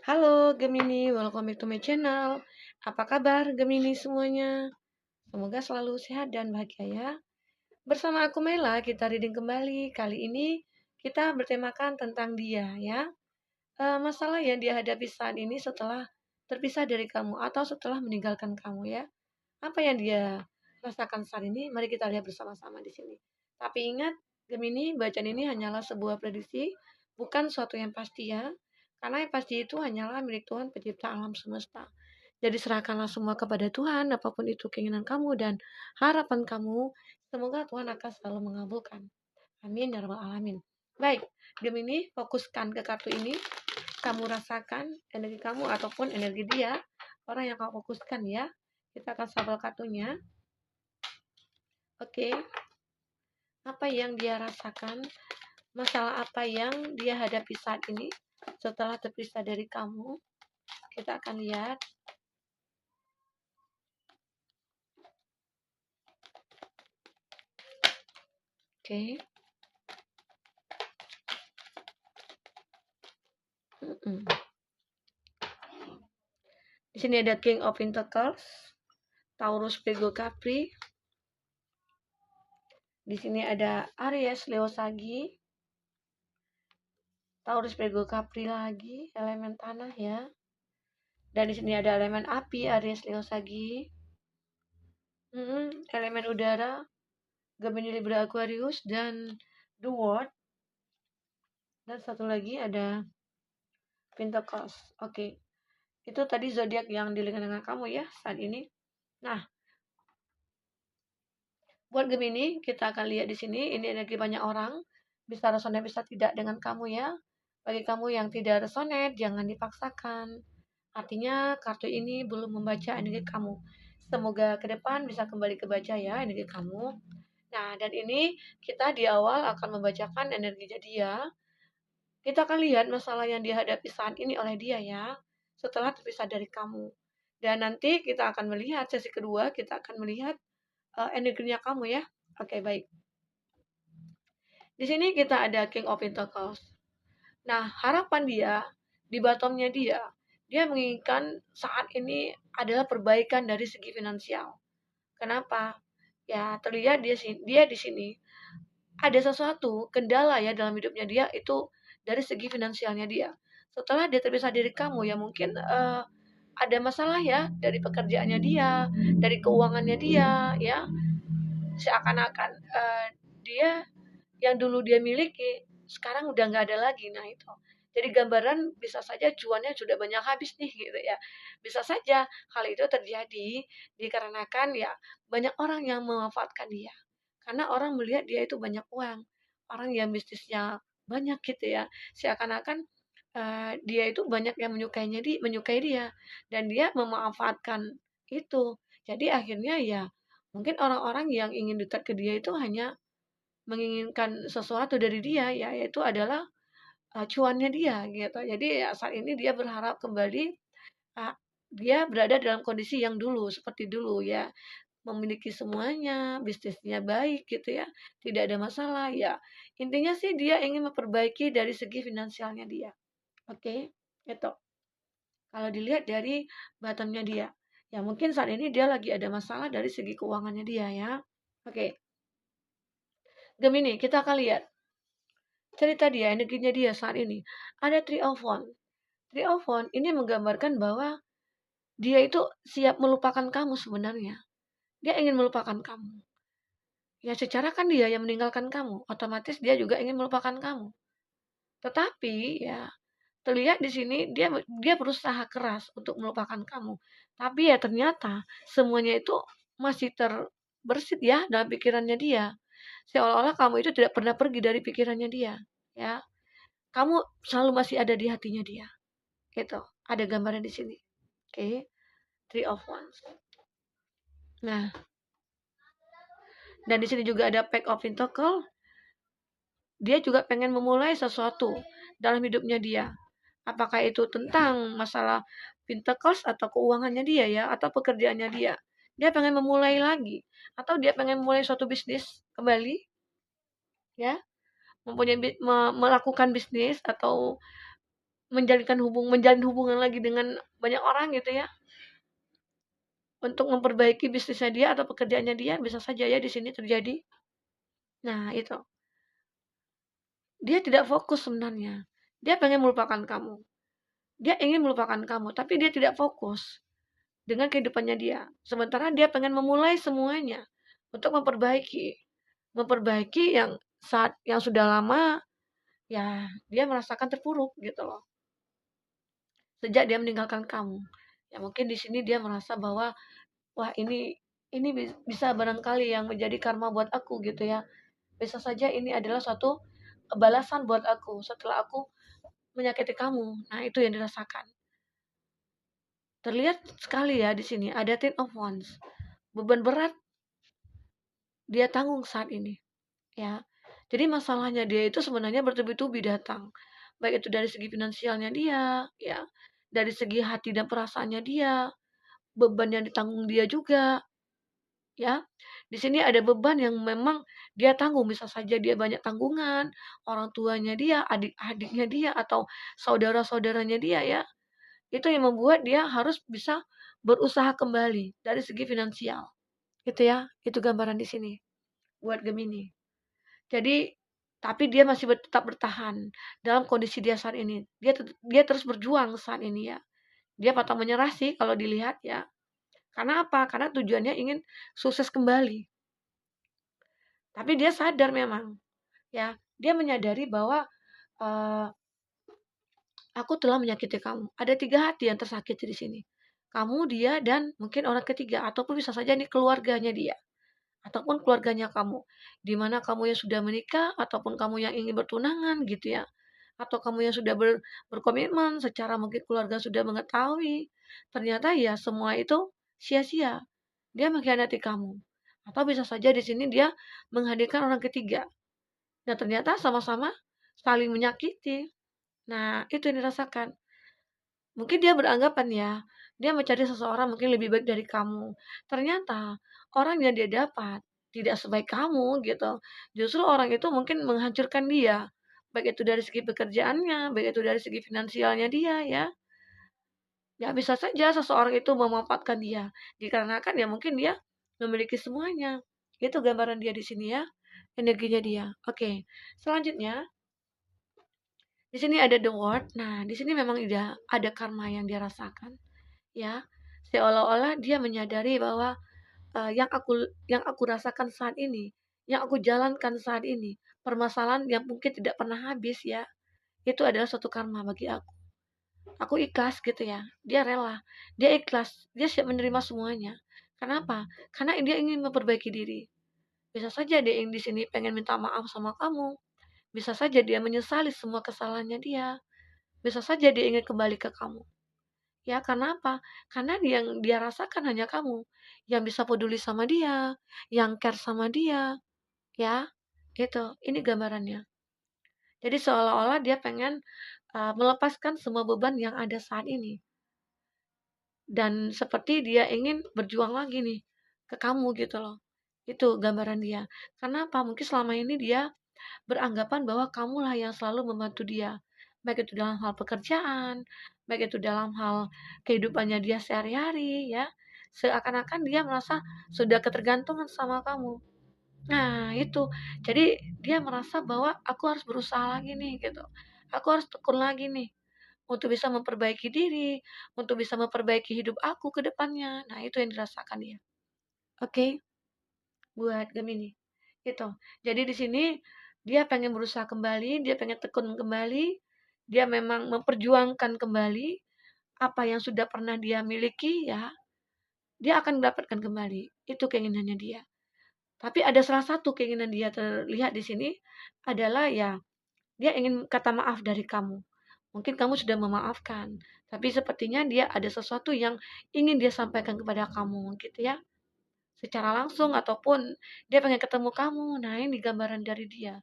Halo Gemini, welcome back to my channel. Apa kabar Gemini semuanya? Semoga selalu sehat dan bahagia ya. Bersama aku Mela, kita reading kembali. Kali ini kita bertemakan tentang dia ya. Masalah yang dia hadapi saat ini setelah terpisah dari kamu atau setelah meninggalkan kamu ya. Apa yang dia rasakan saat ini? Mari kita lihat bersama-sama di sini. Tapi ingat, Gemini, bacaan ini hanyalah sebuah prediksi, bukan suatu yang pasti ya. Karena yang pasti itu hanyalah milik Tuhan pencipta alam semesta. Jadi serahkanlah semua kepada Tuhan, apapun itu keinginan kamu dan harapan kamu. Semoga Tuhan akan selalu mengabulkan. Amin ya rabbal alamin. Baik, Gemini, fokuskan ke kartu ini. Kamu rasakan energi kamu ataupun energi dia, orang yang kamu fokuskan ya. Kita akan shuffle kartunya. Oke, apa yang dia rasakan? Masalah apa yang dia hadapi saat ini setelah terpisah dari kamu? Kita akan lihat. Oke. Di sini ada King of Pentacles, Taurus, Virgo, Capri. Di sini ada Aries, Leo, Sagi, Taurus, Virgo, Capri lagi, elemen tanah ya. Dan di sini ada elemen api, Aries, Leo, Sagi. Elemen udara, Gemini, Libra, Aquarius, dan The World. Dan satu lagi ada Pentacles. Oke. Itu tadi zodiak yang dilihat dengan kamu ya saat ini. Nah, buat Gemini, kita akan lihat di sini ini energi banyak orang. Bisa resonate, bisa tidak dengan kamu ya. Bagi kamu yang tidak resonate, jangan dipaksakan. Artinya kartu ini belum membaca energi kamu. Semoga ke depan bisa kembali kebaca ya energi kamu. Nah, dan ini kita di awal akan membacakan energinya dia. Kita akan lihat masalah yang dihadapi saat ini oleh dia ya, setelah terpisah dari kamu. Dan nanti kita akan melihat sesi kedua, kita akan melihat energinya kamu ya. Oke, baik. Di sini kita ada King of Pentacles. Nah, harapan dia, di bottomnya dia menginginkan saat ini adalah perbaikan dari segi finansial. Kenapa? Ya, terlihat dia di sini ada sesuatu kendala ya dalam hidupnya dia itu dari segi finansialnya dia. Setelah dia terpisah dari kamu ya mungkin ada masalah ya dari pekerjaannya dia, dari keuangannya dia ya. Seakan-akan dia yang dulu dia miliki sekarang udah nggak ada lagi. Nah itu jadi gambaran bisa saja cuannya sudah banyak habis nih gitu ya, bisa saja hal itu terjadi dikarenakan ya banyak orang yang memanfaatkan dia karena orang melihat dia itu banyak uang, orang yang bisnisnya banyak gitu ya, seakan-akan dia itu banyak yang menyukai dia dan dia memanfaatkan itu. Jadi akhirnya ya mungkin orang-orang yang ingin dekat ke dia itu hanya menginginkan sesuatu dari dia ya, yaitu adalah cuannya dia gitu. Jadi ya, saat ini dia berharap kembali uh, dia berada dalam kondisi yang dulu seperti dulu ya, memiliki semuanya, bisnisnya baik gitu ya, tidak ada masalah ya. Intinya sih dia ingin memperbaiki dari segi finansialnya dia. Oke, itu. Kalau dilihat dari bottomnya dia, ya mungkin saat ini dia lagi ada masalah dari segi keuangannya dia ya. Oke, Gemini, kita akan lihat cerita dia, energinya dia saat ini. Ada Three of Wands. Three of Wands ini menggambarkan bahwa dia itu siap melupakan kamu sebenarnya. Dia ingin melupakan kamu. Ya secara kan dia yang meninggalkan kamu, otomatis dia juga ingin melupakan kamu. Tetapi ya terlihat di sini dia berusaha keras untuk melupakan kamu. Tapi ya ternyata semuanya itu masih terbersit ya dalam pikirannya dia. Seolah-olah kamu itu tidak pernah pergi dari pikirannya dia, ya. Kamu selalu masih ada di hatinya dia. Gitu. Ada gambaran di sini. Oke. Three of Wands. Nah, dan di sini juga ada Pack of Pentacles. Dia juga pengen memulai sesuatu dalam hidupnya dia. Apakah itu tentang masalah Pentacles atau keuangannya dia ya, atau pekerjaannya dia. Dia pengen memulai lagi atau dia pengen memulai suatu bisnis kembali ya, melakukan bisnis atau menjalin hubungan lagi dengan banyak orang gitu ya, untuk memperbaiki bisnisnya dia atau pekerjaannya dia, bisa saja ya di sini terjadi. Nah, itu. Dia tidak fokus sebenarnya. Dia pengen melupakan kamu. Dia ingin melupakan kamu, tapi dia tidak fokus dengan kehidupannya dia. Sementara dia pengen memulai semuanya untuk memperbaiki. Memperbaiki yang saat yang sudah lama, ya dia merasakan terpuruk gitu loh. Sejak dia meninggalkan kamu. Ya mungkin di sini dia merasa bahwa wah ini bisa barangkali yang menjadi karma buat aku gitu ya. Bisa saja ini adalah suatu balasan buat aku setelah aku menyakiti kamu. Nah, itu yang dirasakan. Terlihat sekali ya di sini ada ten of wands. Beban berat dia tanggung saat ini, ya. Jadi masalahnya dia itu sebenarnya bertubi-tubi datang. Baik itu dari segi finansialnya dia, ya. Dari segi hati dan perasaannya dia, beban yang ditanggung dia juga, ya. Di sini ada beban yang memang dia tanggung, bisa saja dia banyak tanggungan, orang tuanya dia, adik-adiknya dia atau saudara-saudaranya dia ya. Itu yang membuat dia harus bisa berusaha kembali dari segi finansial. Gitu ya, itu gambaran di sini buat Gemini. Jadi tapi dia masih tetap bertahan dalam kondisi dia saat ini. Dia terus berjuang saat ini ya. Dia pantang menyerah sih kalau dilihat ya. Karena apa? Karena tujuannya ingin sukses kembali. Tapi dia sadar memang ya, dia menyadari bahwa uh, aku telah menyakiti kamu. Ada 3 hati yang tersakiti di sini. Kamu, dia, dan mungkin orang ketiga ataupun bisa saja ini keluarganya dia ataupun keluarganya kamu. Di mana kamu yang sudah menikah ataupun kamu yang ingin bertunangan gitu ya. Atau kamu yang sudah berkomitmen secara mungkin keluarga sudah mengetahui. Ternyata ya semua itu sia-sia. Dia mengkhianati kamu. Atau bisa saja di sini dia menghadirkan orang ketiga. Dan ternyata sama-sama saling menyakiti. Nah, itu yang dirasakan. Mungkin dia beranggapan ya, dia mencari seseorang mungkin lebih baik dari kamu. Ternyata orang yang dia dapat tidak sebaik kamu gitu. Justru orang itu mungkin menghancurkan dia. Baik itu dari segi pekerjaannya, baik itu dari segi finansialnya dia ya. Ya bisa saja seseorang itu memanfaatkan dia. Dikarenakan ya mungkin dia memiliki semuanya. Itu gambaran dia di sini ya. Energinya dia. Oke. Selanjutnya di sini ada the word. Nah, di sini memang ada karma yang dia rasakan, ya. Seolah-olah dia menyadari bahwa yang aku rasakan saat ini, yang aku jalankan saat ini, permasalahan yang mungkin tidak pernah habis ya, itu adalah suatu karma bagi aku. Aku ikhlas gitu ya. Dia rela, dia ikhlas, dia siap menerima semuanya. Kenapa? Karena dia ingin memperbaiki diri. Bisa saja dia yang di sini pengen minta maaf sama kamu. Bisa saja dia menyesali semua kesalahannya dia. Bisa saja dia ingin kembali ke kamu. Ya, karena apa? Karena yang dia rasakan hanya kamu. Yang bisa peduli sama dia, yang care sama dia, ya. Itu, ini gambarannya. Jadi seolah-olah dia pengen melepaskan semua beban yang ada saat ini. Dan seperti dia ingin berjuang lagi nih ke kamu gitu loh. Itu gambaran dia. Karena apa? Mungkin selama ini dia beranggapan bahwa kamulah yang selalu membantu dia. Baik itu dalam hal pekerjaan, baik itu dalam hal kehidupannya dia sehari-hari ya. Seakan-akan dia merasa sudah ketergantungan sama kamu. Nah, itu. Jadi dia merasa bahwa aku harus berusaha lagi nih gitu. Aku harus tekun lagi nih untuk bisa memperbaiki diri, untuk bisa memperbaiki hidup aku ke depannya. Nah, itu yang dirasakan dia. Oke, buat Gemini. Gitu. Jadi di sini dia pengen berusaha kembali, dia pengen tekun kembali, dia memang memperjuangkan kembali apa yang sudah pernah dia miliki ya, dia akan mendapatkan kembali. Itu keinginannya dia. Tapi ada salah satu keinginan dia terlihat di sini adalah ya, dia ingin kata maaf dari kamu. Mungkin kamu sudah memaafkan, tapi sepertinya dia ada sesuatu yang ingin dia sampaikan kepada kamu gitu ya. Secara langsung ataupun dia pengen ketemu kamu. Nah, ini gambaran dari dia.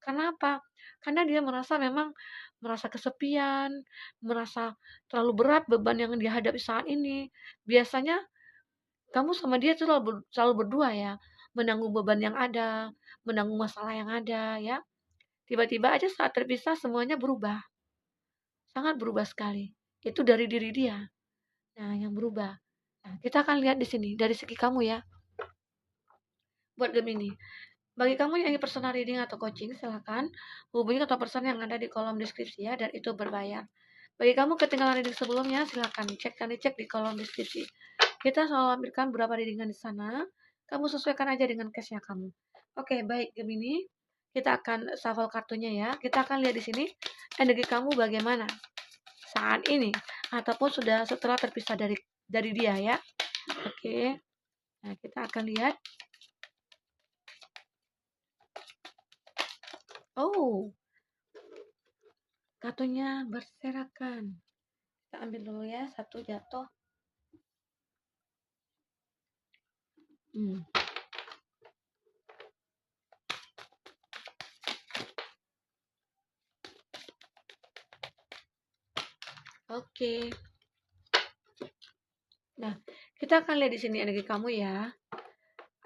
Kenapa? Karena dia merasa memang merasa kesepian, merasa terlalu berat beban yang dia hadapi saat ini. Biasanya kamu sama dia tuh selalu berdua ya, menanggung beban yang ada, menanggung masalah yang ada ya. Tiba-tiba aja saat terpisah semuanya berubah. sangat berubah sekali. Itu dari diri dia. Nah, yang berubah. Nah, kita akan lihat di sini dari segi kamu ya. Buat Gemini, bagi kamu yang ingin personal reading atau coaching, silakan hubungi kontak person yang ada di kolom deskripsi ya, dan itu berbayar. Bagi kamu ketinggalan reading sebelumnya, silakan dicek di kolom deskripsi. Kita selalu ambilkan beberapa readingan di sana. Kamu sesuaikan aja dengan case-nya kamu. Oke, baik Gemini. Kita akan shuffle kartunya ya. Kita akan lihat di sini energi kamu bagaimana saat ini ataupun sudah setelah terpisah dari dia ya. Oke. Nah, kita akan lihat. Oh, kartunya berserakan. Kita ambil dulu ya, satu jatuh. Hmm. Oke. Nah, kita akan lihat di sini energi kamu ya.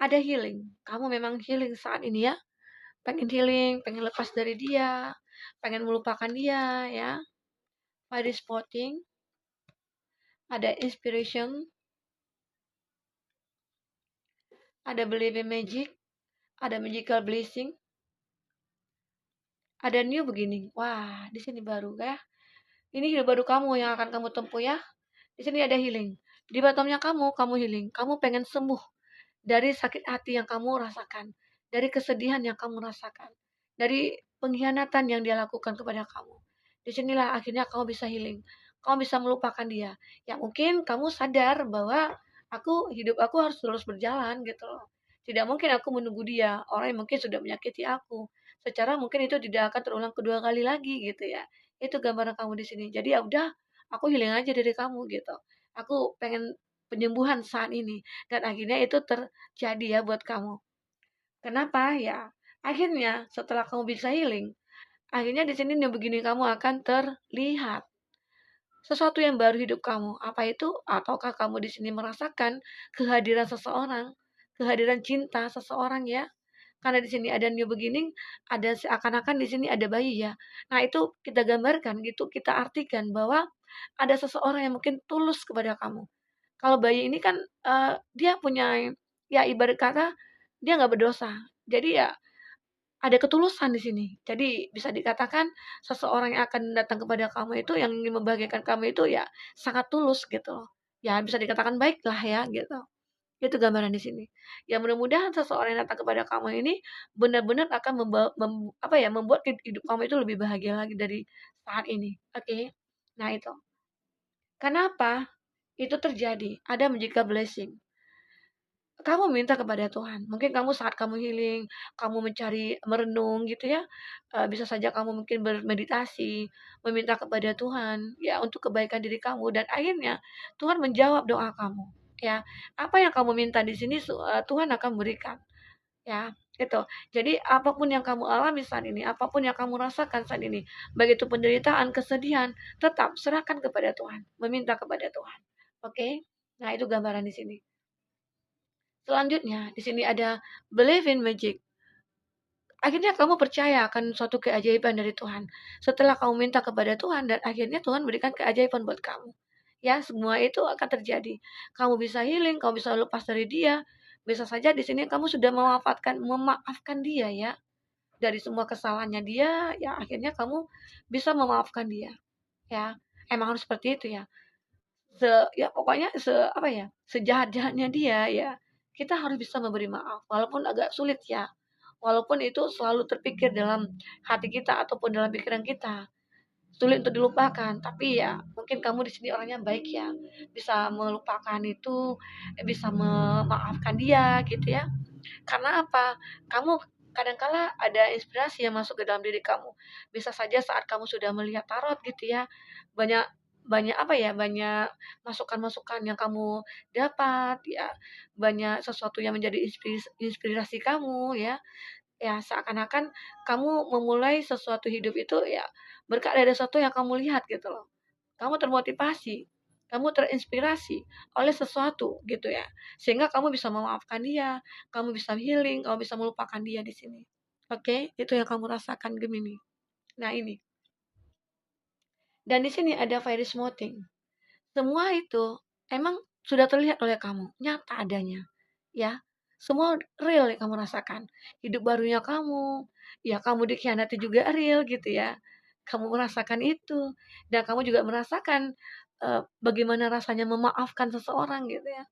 Ada healing. Kamu memang healing saat ini ya. Pengen healing, pengen lepas dari dia, pengen melupakan dia ya. Body spotting, ada inspiration, ada believe in magic, ada magical blessing, ada new beginning. Wah, di sini baru ya. Ini hidup baru kamu yang akan kamu tempuh ya. Di sini ada healing. Di bottomnya kamu healing. Kamu pengen sembuh dari sakit hati yang kamu rasakan, dari kesedihan yang kamu rasakan, dari pengkhianatan yang dia lakukan kepada kamu. Disinilah akhirnya kamu bisa healing. Kamu bisa melupakan dia. Ya mungkin kamu sadar bahwa hidup aku harus terus berjalan gitu loh. Tidak mungkin aku menunggu dia, orang yang mungkin sudah menyakiti aku. Secara mungkin itu tidak akan terulang kedua kali lagi gitu ya. Itu gambaran kamu di sini. Jadi ya udah, aku healing aja dari kamu gitu. Aku pengen penyembuhan saat ini, dan akhirnya itu terjadi ya buat kamu. Kenapa? Ya, akhirnya setelah kamu bisa healing, akhirnya di sini yang begini kamu akan terlihat sesuatu yang baru hidup kamu. Apa itu? Ataukah kamu di sini merasakan kehadiran seseorang, kehadiran cinta seseorang ya? Karena di sini ada new beginning, ada seakan-akan di sini ada bayi ya. Nah, itu kita gambarkan gitu, kita artikan bahwa ada seseorang yang mungkin tulus kepada kamu. Kalau bayi ini kan, dia punya, ya ibarat kata dia nggak berdosa. Jadi ya ada ketulusan di sini. Jadi bisa dikatakan seseorang yang akan datang kepada kamu itu, yang ingin membahagiakan kamu itu ya sangat tulus gitu loh. Ya bisa dikatakan baik lah ya gitu. Itu gambaran di sini. Ya mudah-mudahan seseorang yang datang kepada kamu ini benar-benar akan membuat hidup kamu itu lebih bahagia lagi dari saat ini. Oke. Nah itu. Kenapa itu terjadi? Ada magical blessing. Kamu minta kepada Tuhan. Mungkin kamu saat kamu healing, kamu mencari merenung gitu ya, bisa saja kamu mungkin bermeditasi, meminta kepada Tuhan ya untuk kebaikan diri kamu, dan akhirnya Tuhan menjawab doa kamu, ya. Apa yang kamu minta di sini Tuhan akan berikan, ya, itu. Jadi apapun yang kamu alami saat ini, apapun yang kamu rasakan saat ini, baik itu penderitaan, kesedihan, tetap serahkan kepada Tuhan, meminta kepada Tuhan. Oke? Nah, itu gambaran di sini. Selanjutnya, di sini ada believe in magic. Akhirnya kamu percaya akan suatu keajaiban dari Tuhan. Setelah kamu minta kepada Tuhan, dan akhirnya Tuhan berikan keajaiban buat kamu. Ya, semua itu akan terjadi. Kamu bisa healing, kamu bisa lepas dari dia. Bisa saja di sini kamu sudah memaafkan dia ya. Dari semua kesalahannya dia, ya akhirnya kamu bisa memaafkan dia. Ya, emang harus seperti itu ya. Ya pokoknya sejahat-jahatnya dia ya, kita harus bisa memberi maaf walaupun agak sulit ya, walaupun itu selalu terpikir dalam hati kita ataupun dalam pikiran kita, sulit untuk dilupakan, tapi ya mungkin kamu di sini orangnya baik ya, bisa melupakan itu, bisa memaafkan dia gitu ya. Karena apa? Kamu kadangkala ada inspirasi yang masuk ke dalam diri kamu. Bisa saja saat kamu sudah melihat tarot gitu ya, banyak banyak apa ya, banyak masukan-masukan yang kamu dapat ya, banyak sesuatu yang menjadi inspirasi kamu ya. Ya seakan-akan kamu memulai sesuatu hidup itu ya berkat dari sesuatu yang kamu lihat gitu loh. Kamu termotivasi, kamu terinspirasi oleh sesuatu gitu ya. Sehingga kamu bisa memaafkan dia, kamu bisa healing, kamu bisa melupakan dia di sini. Oke, itu yang kamu rasakan Gemini. Nah, ini. Dan di sini ada very small thing. Semua itu emang sudah terlihat oleh kamu, nyata adanya. Ya, semua real yang kamu rasakan. Hidup barunya kamu, ya kamu dikhianati juga real gitu ya. Kamu merasakan itu dan kamu juga merasakan bagaimana rasanya memaafkan seseorang gitu ya.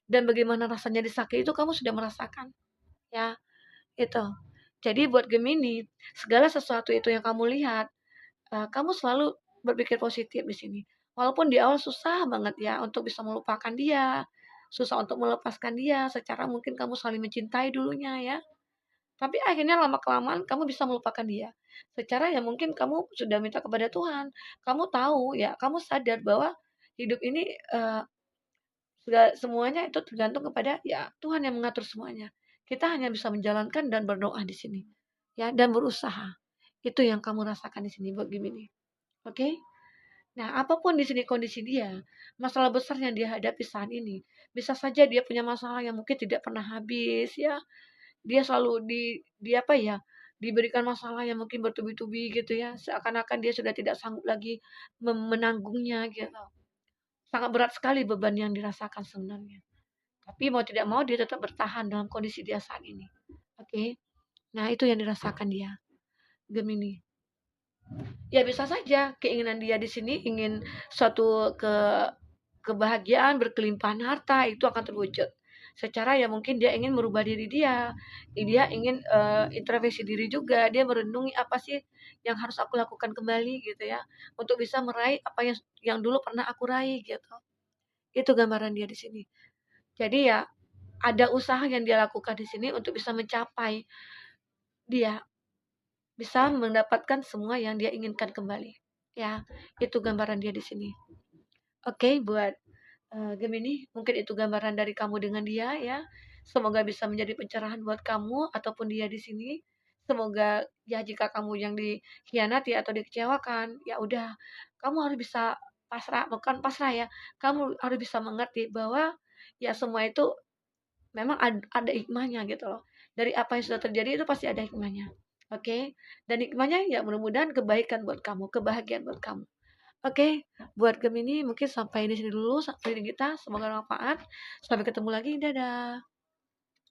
Dan bagaimana rasanya disakiti itu kamu sudah merasakan. Ya, itu. Jadi buat Gemini, segala sesuatu itu yang kamu lihat, kamu selalu berpikir positif di sini. Walaupun di awal susah banget ya untuk bisa melupakan dia, susah untuk melepaskan dia, secara mungkin kamu saling mencintai dulunya ya. Tapi akhirnya lama-kelamaan kamu bisa melupakan dia. Secara ya mungkin kamu sudah minta kepada Tuhan. Kamu tahu ya, kamu sadar bahwa hidup ini sudah semuanya itu tergantung kepada ya Tuhan yang mengatur semuanya. Kita hanya bisa menjalankan dan berdoa di sini. Ya, dan berusaha. Itu yang kamu rasakan di sini buat Gemini. Oke? Nah, apapun di sini kondisi dia, masalah besar yang dia hadapi saat ini, bisa saja dia punya masalah yang mungkin tidak pernah habis ya. Dia selalu di apa ya? Diberikan masalah yang mungkin bertubi-tubi gitu ya, seakan-akan dia sudah tidak sanggup lagi menanggungnya gitu. Sangat berat sekali beban yang dirasakan sebenarnya. Tapi mau tidak mau dia tetap bertahan dalam kondisi dia saat ini. Oke. Nah, itu yang dirasakan dia, Gemini. Ya bisa saja keinginan dia di sini ingin suatu kebahagiaan, berkelimpahan harta itu akan terwujud. Secara ya mungkin dia ingin merubah diri dia ingin introspeksi diri juga, dia merenungi apa sih yang harus aku lakukan kembali gitu ya, untuk bisa meraih apa yang dulu pernah aku raih gitu. Itu gambaran dia di sini. Jadi ya ada usaha yang dia lakukan di sini untuk bisa mencapai dia bisa mendapatkan semua yang dia inginkan kembali. Ya, itu gambaran dia di sini. Oke, buat Gemini, mungkin itu gambaran dari kamu dengan dia ya. Semoga bisa menjadi pencerahan buat kamu ataupun dia di sini. Semoga ya jika kamu yang dikhianati atau dikecewakan, ya udah, kamu harus bisa pasrah, bukan pasrah ya. Kamu harus bisa mengerti bahwa ya semua itu memang ada hikmahnya gitu loh. Dari apa yang sudah terjadi itu pasti ada hikmahnya. Oke? Dan hikmahnya ya mudah-mudahan kebaikan buat kamu, kebahagiaan buat kamu. Oke, buat Gemini mungkin sampai di sini dulu reading kita. Semoga bermanfaat. Sampai ketemu lagi. Dadah.